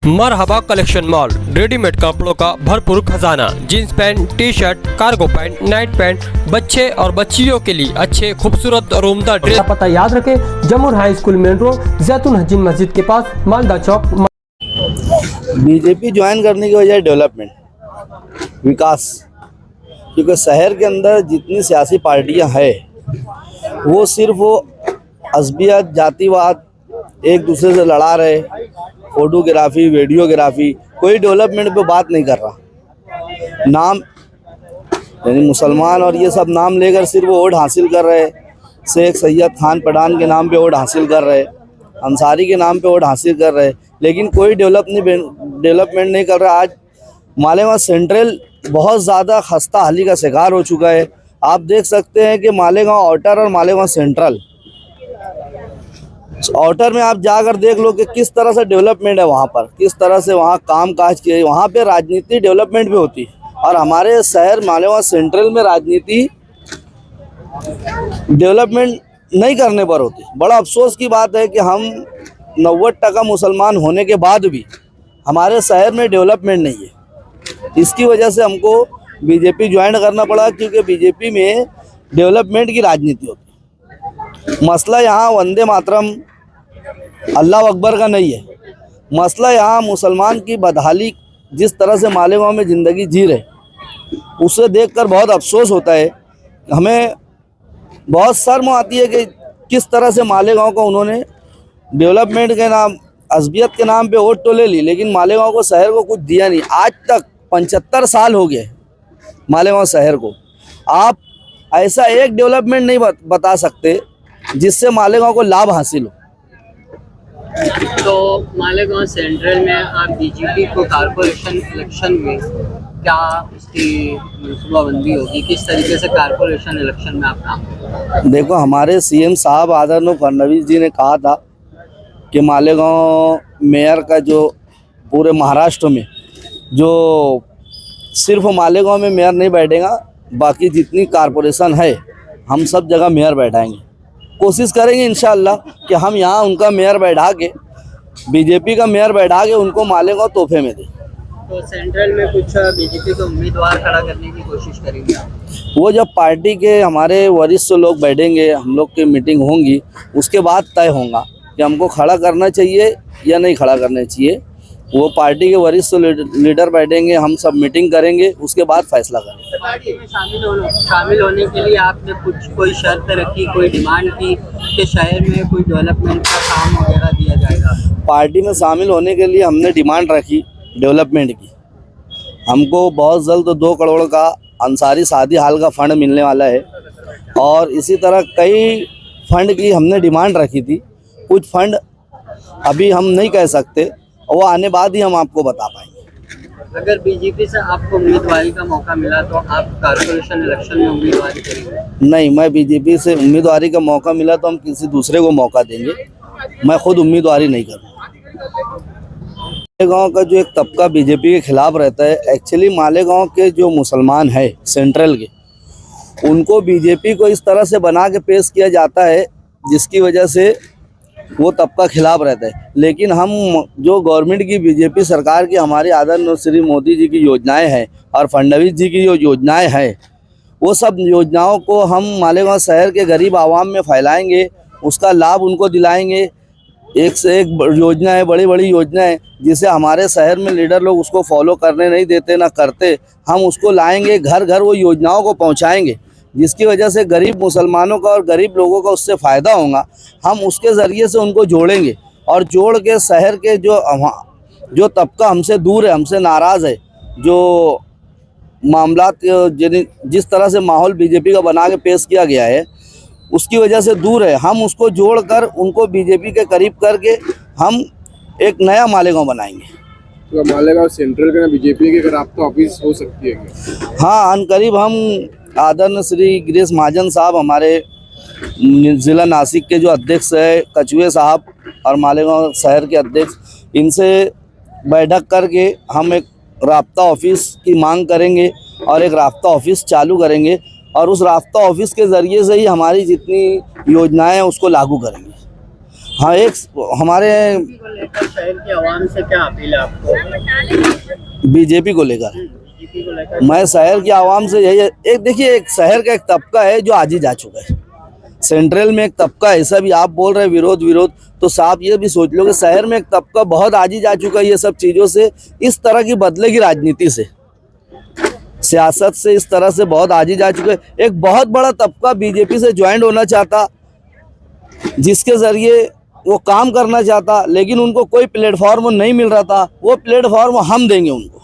मरहबा collection mall, readymade कपड़ों का भरपूर खजाना। Jeans pant, T shirt, cargo pant, night pant, बच्चे और बच्चियों के लिए अच्छे खूबसूरत और उम्दा ड्रेस। पता याद रखें, जमुर हाई स्कूल मेन रोड, जैतून हजीन मस्जिद के पास, मालदा चौक। बीजेपी ज्वाइन करने की वजह डेवलपमेंट, विकास। क्योंकि शहर के अंदर जितनी सियासी पार्टियां हैं वो सिर्फ अज़बियत, जातिवाद, एक दूसरे से लड़ा रहे, फोटोग्राफी, वीडियोग्राफी, कोई डेवलपमेंट पे बात नहीं कर रहा। नाम यानी मुसलमान और ये सब नाम लेकर सिर्फ वोट हासिल कर रहे। शेख सैयद खान पठान के नाम पे वोट हासिल कर रहे, अंसारी के नाम पे वोट हासिल कर रहे, लेकिन कोई डेवलपमेंट नहीं कर रहा। आज मालेगांव सेंट्रल बहुत ज़्यादा खस्ता हाली का शिकार हो चुका है। आप देख सकते हैं कि मालेगांव आउटर और मालेगांव सेंट्रल, आउटर में आप जाकर देख लो कि किस तरह से डेवलपमेंट है वहाँ पर, किस तरह से वहाँ काम काज किए। वहाँ पे राजनीति डेवलपमेंट भी होती है और हमारे शहर मालेगांव सेंट्रल में राजनीति डेवलपमेंट नहीं करने पर होती। बड़ा अफसोस की बात है कि हम 90% मुसलमान होने के बाद भी हमारे शहर में डेवलपमेंट नहीं है। इसकी वजह से हमको बीजेपी ज्वाइन करना पड़ा, क्योंकि बीजेपी में डेवलपमेंट की राजनीति होती है। मसला यहाँ वंदे मातरम, अल्लाह अकबर का नहीं है। मसला यहाँ मुसलमान की बदहाली, जिस तरह से मालेगांव में ज़िंदगी जी रहे, उसे देखकर बहुत अफसोस होता है। हमें बहुत शर्म आती है कि किस तरह से मालेगांव को उन्होंने डेवलपमेंट के नाम, अज़बियत के नाम पे वोट तो ले ली, लेकिन मालेगांव को, शहर को कुछ दिया नहीं। आज तक 75 साल हो गए मालेगांव शहर को। आप ऐसा एक डेवलपमेंट नहीं बता सकते जिससे मालेगांव को लाभ हासिल हो। तो मालेगांव सेंट्रल में आप बीजेपी को कारपोरेशन इलेक्शन में क्या उसकी मनसूबाबंदी होगी, किस तरीके से कारपोरेशन इलेक्शन में आप काम करेंगे? देखो, हमारे सीएम साहब आदरणीय फडणवीस जी ने कहा था कि मालेगांव मेयर का जो पूरे महाराष्ट्र में, जो सिर्फ मालेगांव में मेयर नहीं बैठेगा, बाकी जितनी कारपोरेशन है हम सब जगह मेयर बैठाएंगे। कोशिश करेंगे इंशाअल्लाह कि हम यहाँ उनका मेयर बैठा के, बीजेपी का मेयर बैठा के उनको मालेगांव तोहफे में दें। तो सेंट्रल में कुछ बीजेपी का उम्मीदवार खड़ा करने की कोशिश करेंगे आप? वो जब पार्टी के हमारे वरिष्ठ लोग बैठेंगे, हम लोग की मीटिंग होंगी, उसके बाद तय होगा कि हमको खड़ा करना चाहिए या नहीं खड़ा करना चाहिए। वो पार्टी के वरिष्ठ लीडर बैठेंगे, हम सब मीटिंग करेंगे, उसके बाद फैसला करेंगे। पार्टी में शामिल होने के लिए आपने कोई शर्त रखी, कोई डिमांड की कि शहर में कोई डेवलपमेंट का काम वगैरह दिया जाएगा? पार्टी में शामिल होने के लिए हमने डिमांड रखी डेवलपमेंट की। हमको बहुत जल्द 2 करोड़ का अंसारी शादी हाल का फंड मिलने वाला है, और इसी तरह कई फंड की हमने डिमांड रखी थी। कुछ फंड अभी हम नहीं कह सकते, वो आने बाद ही हम आपको बता पाएंगे। अगर बीजेपी से आपको उम्मीदवारी का मौका मिला तो आप कारपोरेशन इलेक्शन में उम्मीदवारी करेंगे? नहीं, मैं बीजेपी से उम्मीदवारी का मौका मिला तो हम किसी दूसरे को मौका देंगे, मैं खुद उम्मीदवारी नहीं करूँगा। मालेगांव का जो एक तबका बीजेपी के खिलाफ रहता है, एक्चुअली मालेगांव के जो मुसलमान हैं सेंट्रल के, उनको बीजेपी को इस तरह से बना के पेश किया जाता है जिसकी वजह से वो तबका खिलाफ रहता है। लेकिन हम जो गवर्नमेंट की, बीजेपी सरकार की, हमारे आदरणीय श्री मोदी जी की योजनाएं हैं और फडणवीस जी की जो योजनाएं हैं, वो सब योजनाओं को हम मालेगांव शहर के गरीब आवाम में फैलाएंगे, उसका लाभ उनको दिलाएंगे। एक से एक योजना है, बड़ी बड़ी योजना है, जिसे हमारे शहर में लीडर लोग उसको फॉलो करने नहीं देते, ना करते। हम उसको लाएंगे, घर घर वो योजनाओं को पहुंचाएंगे, जिसकी वजह से गरीब मुसलमानों का और गरीब लोगों का उससे फ़ायदा होगा। हम उसके ज़रिए से उनको जोड़ेंगे, और जोड़ के शहर के जो तबका हमसे दूर है, हमसे नाराज़ है, जो मामलात जिस तरह से माहौल बीजेपी का बना के पेश किया गया है, उसकी वजह से दूर है, हम उसको जोड़कर उनको बीजेपी के करीब करके हम एक नया मालेगांव बनाएंगे। तो मालेगांव सेंट्रल के बीजेपी के राब्ता ऑफिस हो सकती है क्या? हाँ, अनकरीब हम आदरणीय श्री गिरीश महाजन साहब, हमारे ज़िला नासिक के जो अध्यक्ष है, कछुए साहब, और मालेगांव शहर के अध्यक्ष, इनसे बैठक करके हम एक राब्ता ऑफिस की मांग करेंगे और एक राब्ता ऑफिस चालू करेंगे, और उस राब्ता ऑफिस के ज़रिए से ही हमारी जितनी योजनाएं हैं उसको लागू करेंगे। हाँ, एक हमारे को लेकर शहर की आवाम से क्या अपील है आपको? बीजेपी को लेकर बीजेपी को लेकर मैं शहर की आवाम से यही एक देखिए, एक शहर का एक तबका है जो आज ही जा चुका है। सेंट्रल में एक तबका ऐसा भी आप बोल रहे हैं विरोध विरोध, तो साहब ये भी सोच लो कि शहर में एक तबका बहुत आज ही जा चुका है ये सब चीज़ों से, इस तरह की बदलेगी राजनीति से, सियासत से, इस तरह से बहुत आज ही जा चुके हैं। एक बहुत बड़ा तबका बीजेपी से ज्वाइन होना चाहता, जिसके जरिए वो काम करना चाहता, लेकिन उनको कोई प्लेटफॉर्म नहीं मिल रहा था। वो प्लेटफॉर्म हम देंगे उनको।